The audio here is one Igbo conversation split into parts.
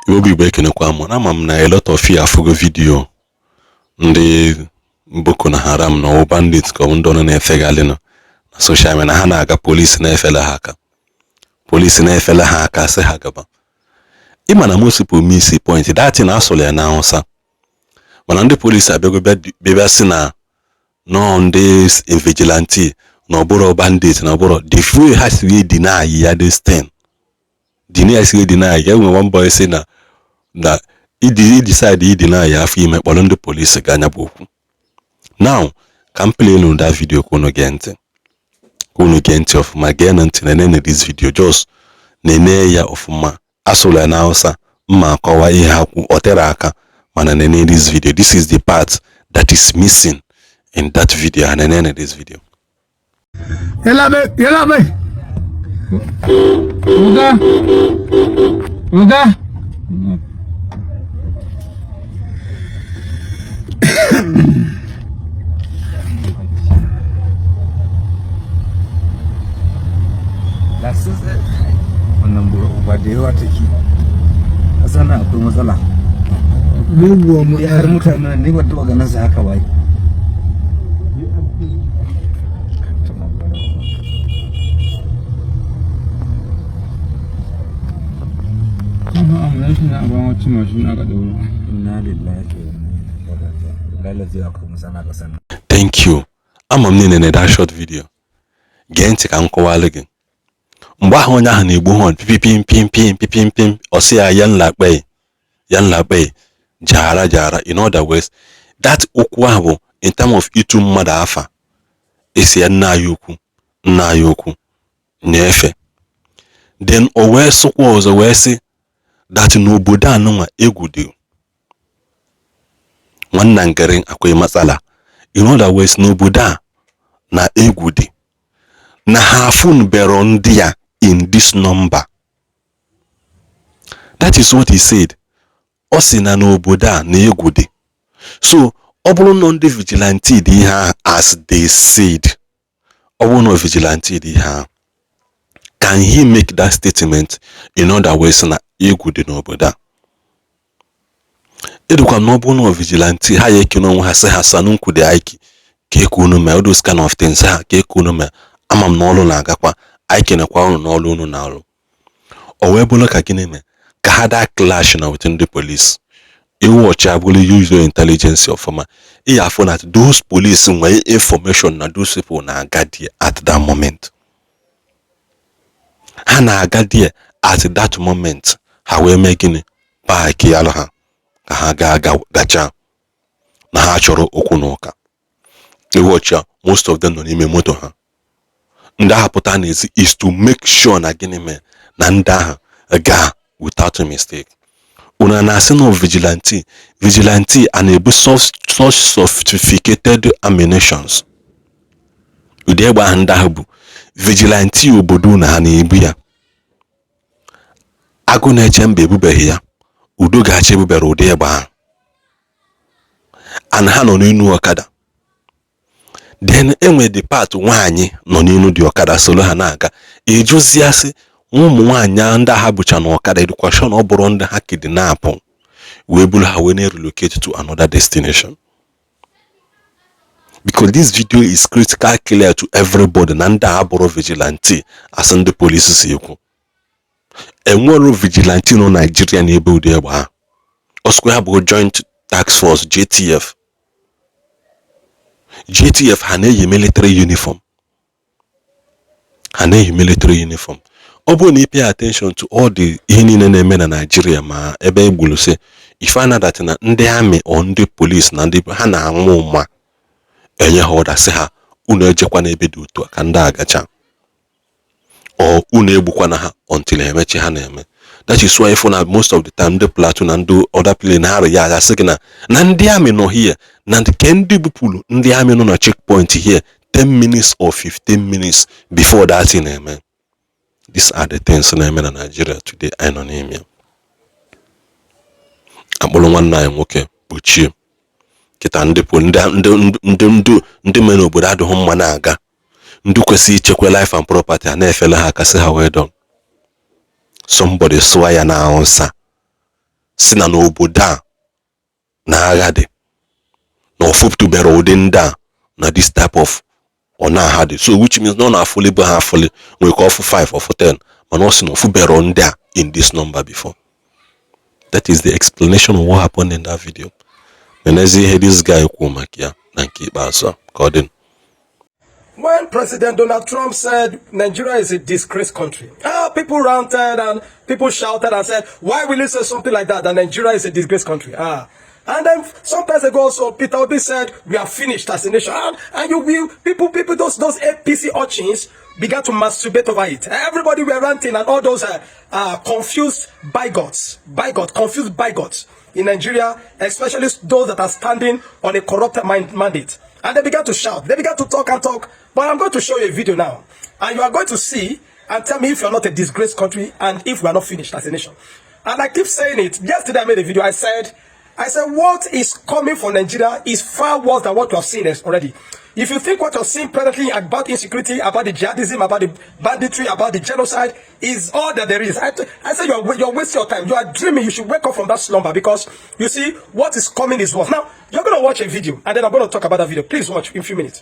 will be breaking a quam. A lot of fear for the video. The Boko Haram no bandits come down on a fegalino. Social media hanaga police na fela haka. Police na fela haka se hagaba. Imana musipu misi point that in asole announcer. When the police are be sina no on this vigilante no boro bandit no boro the free has to deny ya this thing. Deny ya when one boy say that he decide he deny ya fi but on the police ganya boku. Now can play on that video kono gente of my gain until and this video just nene ya of ma asole announcer ma kowa ihaku oteraka mana nene this video. This is the part that is missing in that video and then this video. Yalla be Uga That's it. Wannan ba da yawa take. Asana akwai matsala. mu Yar mutanen ne ba ta ganin su haka bai. Thank you. I'm in that short video. Gente ka nkọwala gị. Mgbe ahụ onye ahụ na-egbu hon pim o si ya yan lakpe jara in other words that okwu ahụ in terms of itu mmadụ afa esi ya nna ya okwu na-efe. Then o wee sụkwa ọzọ wee sị that n'obodo anụnwa egwu dị nwanna ngere akwai matsala. In other words n'obodo a na egwu dị na ha afun bero ndị ya in this number. That is what he said. O si na n'obodo a na egwu dị. So ọ bụrụ na ndị vigilante dị ha as they said, ọ bụrụ na vigilante dị ha, can he make that statement in other words na egwu dị n'obodo a? Edukwa na ọ bụrụ na vigilante ha ya ekene onwe ha sị ha sanunku dị aiki ka ekunu me all those kind of things ha ka ekunu me ama m n'ọlụ na-agakwa aikenekwa ọrụ n'ọlụ unu na-alụ. O wee bụrụ ka gịnị me ka ha da clash na within the police. Iwu ọchị abụrụ use your intelligence ọfụma. Iya afọ na those police nwere information na those people na-aga there at that moment. Ha na-aga there at that moment. Ha wee mee gịnị paaki yalụ ha ka ha gacha na ha chọrọ okwu n'ụka. Iwu ọchị most of them nọ n'ime moto ha. Ndị ahụ pụta n'ezi is to make sure na gịnị mee na ndị ahụ ga without a mistake. Una na-asị na vigilante a na-ebu such sophisticated ammunitions. Ụdị egbe ahụ ndị ahụ bụ vigilante obodo na ha na-ebu ya. Agụ na-eche mba ebubeghị ya, udo ga-achị ebubere ụdị egbe ahụ. And ha nọ n'inu ọkada. Then enwe the part nwaanyị nọ n'inu dị ọkada solo ha na-aga. Ejuziasị ụmụ nwaanyị ndị ha bụcha n'ọkada education ọ bụrụ ndị ha kidnap wee buru ha wee relocate to another destination. Because this video is critical clear to everybody na ndị ha bụrụ vigilante as ndị police si ekwu. Enwere vigilante no Nigeria na ebe ụdị egbe ha. Oskwe ha bụ Joint Task Force JTF ha na-eyi military uniform. Ọ bụrụ na ị pay attention to all the ihe niile na-eme na Nigeria ma ebe egbulu se, you find out that na ndị army or ndị police na ndị ha na-anwụ ụma enye ha ọda sị ha unu ejekwa n'ebe dị otu a ka ndị agacha or unu egbukwana ha until emechi ha na-eme. That is why for most of the time ndị platoon na ndị other plane na ha ya asị gị na ndị army nọ here na nke ndị bupulu ndị army nọ na checkpoint here 10 minutes or 15 minutes before that thing na-eme. These are the things na-eme na Nigeria today. I know name ya. Akpọrọ nwanne anyị nwoke kpochie kịta ndị mere obodo adịghị mma na-aga. Ndị kwesịrị ichekwa life and property a na-efele ha kasị ha well done. Somebody sụwa ya na ansa si na n'obodo a na agha dị na ofupụtubere ụdị ndị a na this type of ọ na-agha dị, so which means na ọ na-afụli bụ ha afụli nwere ka ọfụ 5 or 10 mana ọ sị na ofubere ndị a in this number before. That is the explanation of what happened in that video. Menezi ihe this guy kwuo maka ya na nke ikpeazụ ka ọ dị. When President Donald Trump said Nigeria is a disgraced country, people ranted and people shouted and said, why will you say something like that Nigeria is a disgraced country? And then sometimes ago also, Peter Obi said, we are finished as a nation. And you will, people, those APC urchins began to masturbate over it. Everybody were ranting and all those confused bigots in Nigeria, especially those that are standing on a corrupted mandate. And they began to shout. They began to talk and talk. But I'm going to show you a video now. And you are going to see and tell me if you are not a disgraced country and if we are not finished as a nation. And I keep saying it. Yesterday I made a video. I said what is coming for Nigeria is far worse than what you have seen already. If you think what you're seeing presently about insecurity, about the jihadism, about the banditry, about the genocide is all that there is, I say you're wasting your time. You are dreaming. You should wake up from that slumber, because you see what is coming is worse. Now, you're going to watch a video and then I'm going to talk about that video. Please watch in a few minutes.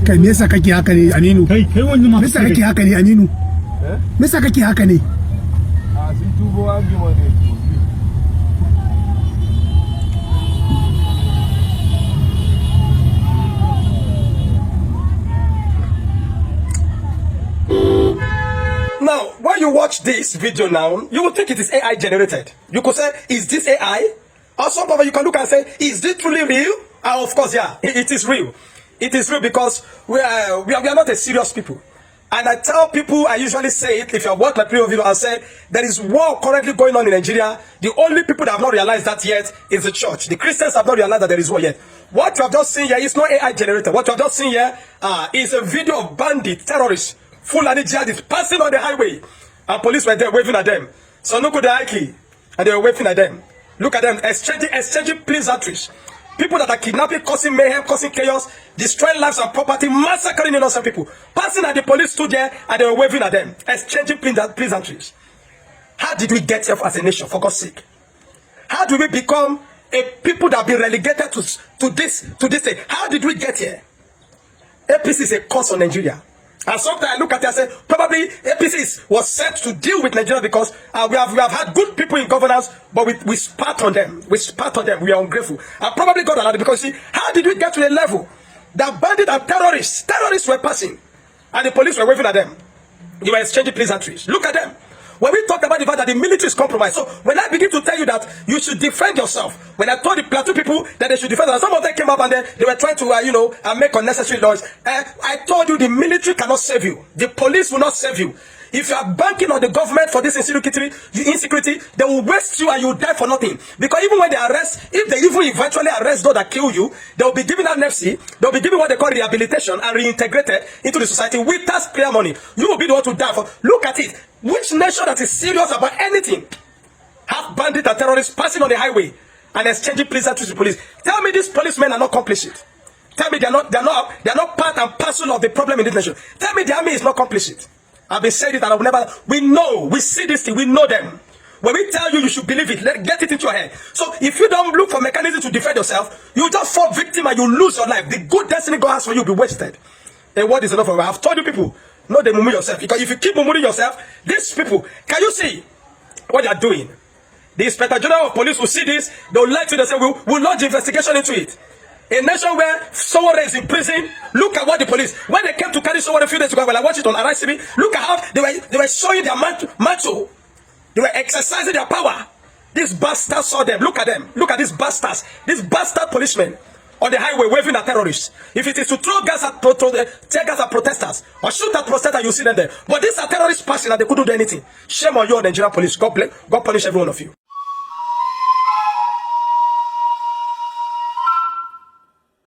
Kai me yasa kake haka ne Aminu? Kai wani ma me yasa kake haka ne Aminu? Me yasa kake haka ne? Sun tubo argument ne. Now, when you watch this video now, you will think it is AI generated. You could say, is this AI? Or some of you can look and say, is this truly real? Of course, yeah, it is real. It is real because we are not a serious people. And I tell people, I usually say it, if you watch my previous video, I say, there is war currently going on in Nigeria. The only people that have not realized that yet is the church. The Christians have not realized that there is war yet. What you have just seen here is not AI generated. What you have just seen here is a video of bandit, terrorists, Fulani jihadists passing on the highway. And police were there waving at them. So look at the Ike, and they were waving at them. Look at them, exchanging pleasantries. People that are kidnapping, causing mayhem, causing chaos, destroying lives and property, massacring innocent people. Passing at the police stood there and they were waving at them, exchanging pleasantries. How did we get here as a nation, for God's sake? How do we become a people that have been relegated to this thing? How did we get here? APC is a curse on Nigeria. And sometimes I look at it and say, probably APC was set to deal with Nigeria because we have had good people in governance, but we spat on them. We spat on them. We are ungrateful. And probably God allowed it because, see, how did we get to a level that bandits and terrorists were passing, and the police were waving at them? They were exchanging pleasantries. Look at them. When we talked about the fact that the military is compromised, so when I begin to tell you that you should defend yourself, when I told the Plateau people that they should defend themselves, some of them came up and then they were trying to, make unnecessary noise. I told you the military cannot save you. The police will not save you. If you are banking on the government for this insecurity, they will waste you and you will die for nothing. Because even when they arrest, if they even eventually arrest those that kill you, they will be given amnesty, they will be given what they call rehabilitation and reintegrated into the society with taxpayer money. You will be the one to die for. Look at it. Which nation that is serious about anything have bandits and terrorists passing on the highway and exchanging pleasantries to the police? Tell me these policemen are not complicit. Tell me they're not part and parcel of the problem in this nation. Tell me the army is not complicit. I've been saying it and I've never. We know, we see this thing, we know them. When we tell you, you should believe it. Get it into your head. So if you don't look for mechanisms to defend yourself, you just fall victim and you lose your life. The good destiny God has for you will be wasted. A word is enough for you. I've told you people, no, they mumu yourself. Because if you keep mumuing yourself, these people, can you see what they are doing? The Inspector General of Police will see this. They will lie to you. They say, we'll launch investigation into it. A nation where someone is in prison, look at what the police, when they came to carry someone a few days ago, when I watched it on Arise TV, look at how they were showing their mantle. They were exercising their power. These bastards saw them. Look at them. Look at these bastards. These bastard policemen on the highway waving at terrorists. If it is to throw gas at tear gas at protesters or shoot at protesters, you see them there. But these are terrorists passing and they couldn't do anything. Shame on you, Nigerian police. God punish every one of you.